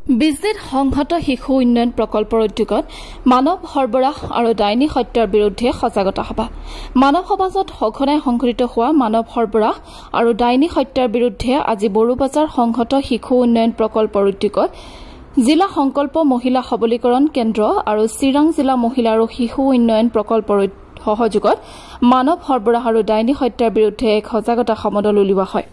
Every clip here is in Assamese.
বিজনেছ সংহত শিশু উন্নয়ন প্ৰকল্পৰ উদ্যোগত মানৱ সৰবৰাহ আৰু ডাইনী হত্যাৰ বিৰুদ্ধে সজাগতা সভা। মানৱ সমাজত সঘনাই সংঘটিত হোৱা মানৱ সৰবৰাহ আৰু ডাইনী হত্যাৰ বিৰুদ্ধে আজি বড়োবাজাৰ সংহত শিশু উন্নয়ন প্ৰকল্পৰ উদ্যোগত জিলা সংকল্প মহিলা সবলীকৰণ কেন্দ্ৰ আৰু চিৰাং জিলা মহিলা আৰু শিশু উন্নয়ন প্ৰকল্পৰ সহযোগত মানৱ সৰবৰাহ আৰু ডাইনী হত্যাৰ বিৰুদ্ধে এক সজাগতা সমদল উলিওৱা হয়।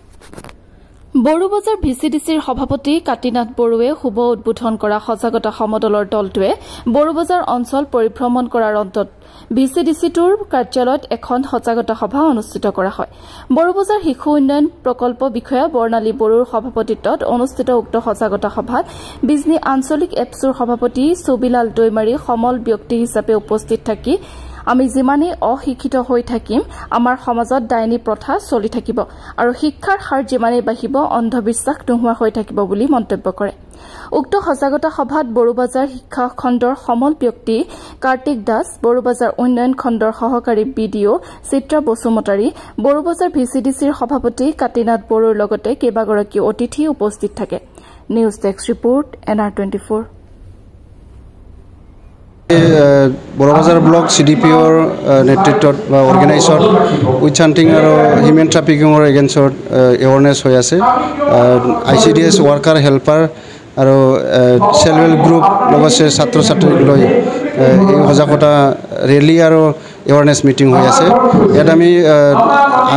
বড়োবাজাৰ ভিচিডিচিৰ সভাপতি কাটিনাথ বড়োৱে শুভ উদ্বোধন কৰা সজাগতা সমদলৰ দলটোৱে বড়োবাজাৰ অঞ্চল পৰিভ্ৰমণ কৰাৰ অন্তত ভিচিডিচিটোৰ কাৰ্যালয়ত এখন সজাগতা সভা অনুষ্ঠিত কৰা হয়। বড়োবাজাৰ শিশু উন্নয়ন প্ৰকল্প বিষয়া বৰ্ণালী বড়োৰ সভাপতিত্বত অনুষ্ঠিত উক্ত সজাগতা সভাত বিজনী আঞ্চলিক এপছৰ সভাপতি ছবিলাল দৈমাৰী সমল ব্যক্তি হিচাপে উপস্থিত থাকি আমি যিমানেই অশিক্ষিত হৈ থাকিম আমাৰ সমাজত ডাইনী প্ৰথা চলি থাকিব আৰু শিক্ষাৰ হাৰ যিমানেই বাঢ়িব অন্ধবিশ্বাস নোহোৱা হৈ থাকিব বুলি মন্তব্য কৰে। উক্ত সজাগতা সভাত বড়োবাজাৰ শিক্ষা খণ্ডৰ সমল ব্যক্তি কাৰ্তিক দাস, বড়োবাজাৰ উন্নয়ন খণ্ডৰ সহকাৰী বিডিঅ চিত্ৰা বসুমতাৰী, বড়োবাজাৰ ভিচিডিচিৰ সভাপতি কাটিনাথ বড়োৰ লগতে কেইবাগৰাকী অতিথি উপস্থিত থাকে। News desk report NR24। Borobazar block CDPOৰ নেতৃত্বত বা অৰ্গেনাইজত উইচ হাণ্টিং আৰু হিউমেন ট্ৰাফিকিঙৰ এগেইনষ্টত এৱাৰনেছ হৈ আছে। ICDS ৱৰ্কাৰ হেল্পাৰ আৰু সেল্ফ হেল্প গ্ৰুপ লগতে ছাত্ৰ ছাত্ৰীক লৈ এই সজাগতা ৰেলী আৰু এৱাৰনেছ মিটিং হৈ আছে। ইয়াত আমি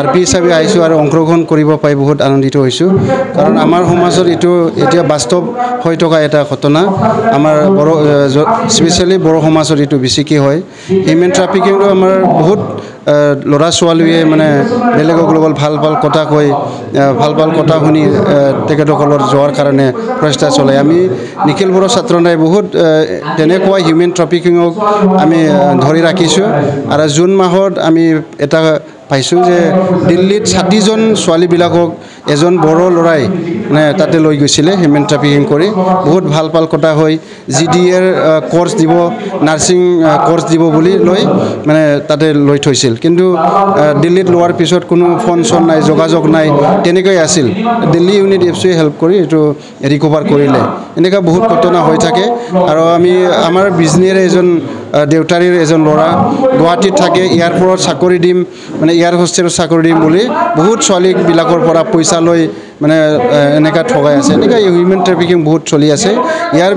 RP হিচাপে আহিছোঁ আৰু অংশগ্ৰহণ কৰিব পাই বহুত আনন্দিত হৈছোঁ, কাৰণ আমাৰ সমাজত এইটো এতিয়া বাস্তৱ হৈ থকা এটা ঘটনা। আমাৰ বড়ো স্পেচিয়েলি বড়ো সমাজত এইটো বেছিকৈ হয়। হিউমেন ট্ৰাফিকিংটো আমাৰ বহুত ল'ৰা ছোৱালীয়ে মানে বেলেগক লগত ভাল কথা কৈ ভাল কথা শুনি তেখেতসকলৰ যোৱাৰ কাৰণে প্ৰচেষ্টা চলায়। আমি নিখিল বড়ো ছাত্ৰনাই বহুত তেনেকুৱা হিউমেন ট্ৰাফিকিঙক আমি ধৰি ৰাখিছোঁ আৰু জুন মাহত আমি এটা পাইছোঁ যে দিল্লীত 60জন ছোৱালীবিলাকক এজন বড়ো ল'ৰাই মানে তাতে লৈ গৈছিলে হিউমেন ট্ৰাফিকিং কৰি। বহুত ভাল কথা হয়। GDAৰ কোৰ্চ দিব, নাৰ্ছিং কোৰ্চ দিব বুলি লৈ মানে তাতে লৈ থৈছিল, কিন্তু দিল্লীত লোৱাৰ পিছত কোনো ফোন নাই, যোগাযোগ নাই, তেনেকৈ আছিল। দিল্লী ইউনিট এপছুৱে হেল্প কৰি এইটো ৰিকভাৰ কৰিলে। এনেকুৱা বহুত ঘটনা হৈ থাকে। আৰু আমি আমাৰ বিজনেৰ এজন দেউতাৰীৰ এজন ল'ৰা গুৱাহাটীত থাকে, এয়াৰপৰ্টত চাকৰি দিম মানে এয়াৰ হোষ্টেলত চাকৰি দিম বুলি বহুত ছোৱালীবিলাকৰ পৰা পইচা লৈ মানে এনেকুৱা ঠগাই আছে। এনেকুৱা হিউমেন ট্ৰেফিকিং বহুত চলি আছে। ইয়াৰ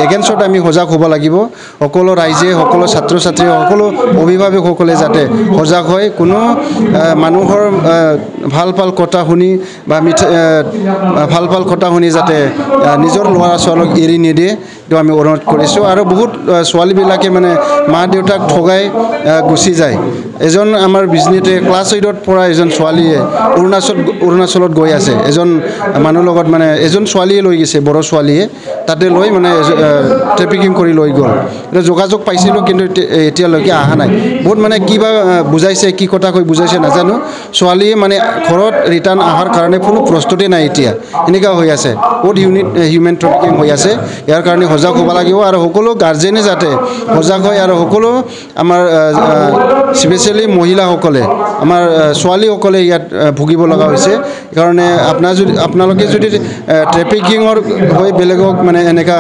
এগেইনষ্টত আমি সজাগ হ'ব লাগিব। সকলো ৰাইজে, সকলো ছাত্ৰ ছাত্ৰী, সকলো অভিভাৱকসকলে যাতে সজাগ হয়। কোনো মানুহৰ ভাল কথা শুনি বা ভাল কথা শুনি যাতে নিজৰ ল'ৰা ছোৱালীক এৰি নিদিয়ে, এইটো আমি অনুৰোধ কৰিছোঁ। আৰু বহুত ছোৱালীবিলাকে মানে মা দেউতাক ঠগাই গুচি যায়। এজন আমাৰ বিজনেতে ক্লাছ 8ত পৰা এজন ছোৱালীয়ে অৰুণাচলত গৈ আছে। এজন মানুহৰ লগত মানে এজন ছোৱালীয়ে লৈ গৈছে, বড়ো ছোৱালীয়ে তাতে লৈ মানে ট্ৰেফিকিং কৰি লৈ গ'ল। যোগাযোগ পাইছিলোঁ, কিন্তু এতিয়ালৈকে অহা নাই। বহুত মানে কিবা বুজাইছে, কি কথা কৈ বুজাইছে নাজানো। ছোৱালীয়ে মানে ঘৰত ৰিটাৰ্ণ অহাৰ কাৰণে কোনো প্ৰস্তুতি নাই এতিয়া। এনেকুৱা হৈ আছে, বহুত হিউমেন ট্ৰেফিকিং হৈ আছে। ইয়াৰ কাৰণে সজাগ হ'ব লাগিব আৰু সকলো গাৰ্জেনে যাতে সজাগ হয় আৰু সকলো আমাৰ স্পেচিয়েলি মহিলাসকলে, আমাৰ ছোৱালীসকলে ইয়াত ভুগিব লগা হৈছে। সেইকাৰণে আপোনালোকে যদি ট্ৰেফিকিঙৰ হৈ বেলেগক মানে এনেকুৱা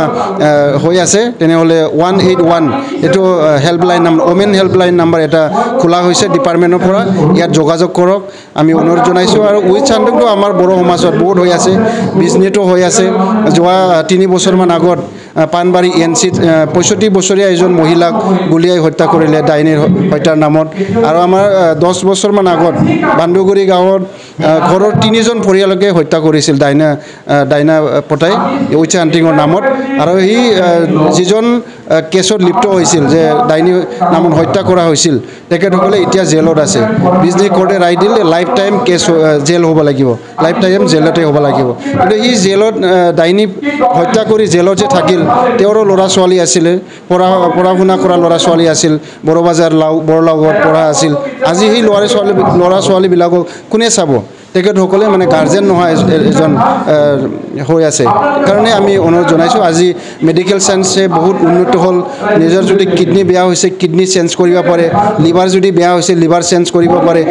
হৈ আছে, তেনেহ'লে 181 এইটো helpline number, women helpline number এটা খোলা হৈছে ডিপাৰ্টমেণ্টৰ পৰা। ইয়াত যোগাযোগ কৰক আমি অনুৰোধ জনাইছোঁ। আৰু উইচ হাণ্টিংটো আমাৰ বড়ো সমাজত বহুত হৈ আছে, বিজনেটো হৈ আছে। যোৱা 3 বছৰমান আগত পাণবাৰী NCত 65 বছৰীয়া এজন মহিলাক গুলীয়াই হত্যা কৰিলে ডাইনীৰ হত্যাৰ নামত। আৰু আমাৰ 10 বছৰমান আগত বান্দুগুৰি গাঁৱত ঘৰৰ 3জন পৰিয়ালকে হত্যা কৰিছিল ডাইনা পতাই উইচ হাণ্টিঙৰ নামত। আৰু সি যিজন কেছত লিপ্ত হৈছিল, যে ডাইনী নামত হত্যা কৰা হৈছিল, তেখেতসকলে এতিয়া জেলত আছে। বিজনী কোৰ্টে ৰায় দিলে লাইফ টাইম কেছ জেল হ'ব লাগিব, লাইফ টাইম জেলতে হ'ব লাগিব। কিন্তু সি জেলত ডাইনী হত্যা কৰি জেলত যে থাকিল, তেওঁৰো ল'ৰা ছোৱালী আছিলে, পঢ়া শুনা কৰা ল'ৰা ছোৱালী আছিল, বড়োবাজাৰ বৰলাওত পঢ়া আছিল। আজি সেই ল'ৰা ছোৱালীবিলাকক কোনে চাব? তেখেতসকলে মানে গাৰ্জেন নহয় এজন হৈ আছে কাৰণে আমি অনুৰোধ জনাইছোঁ আজি মেডিকেল চায়েন্সে বহুত উন্নত হ'ল নিজৰ যদি কিডনি বেয়া হৈছে কিডনি চেঞ্জ কৰিব পাৰে লিভাৰ যদি বেয়া হৈছে লিভাৰ চেঞ্জ কৰিব পাৰে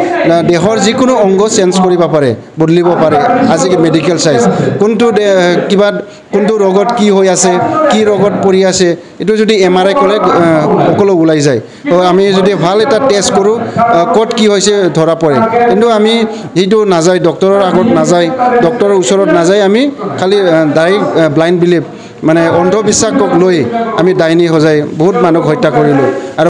দেহৰ যিকোনো অংগ চেঞ্জ কৰিব পাৰে বদলিব পাৰে আজি মেডিকেল চায়েন্স কোনটো ৰোগত কি হৈ আছে কি ৰোগত পৰি আছে এইটো যদি MRI কৰে সকলো ওলাই যায় তো আমি যদি ভাল এটা টেষ্ট কৰোঁ ক'ত কি হৈছে ধৰা পৰে কিন্তু আমি যিটো নাযায় ডক্টৰৰ আগত নাযায় ডক্টৰৰ ওচৰত নাযায় আমি খালি ডাইৰেক্ট ব্লাইণ্ড বিলিভ মানে অন্ধবিশ্বাসক লৈ আমি ডাইনী সজাই বহুত মানুহক হত্যা কৰিলোঁ আৰু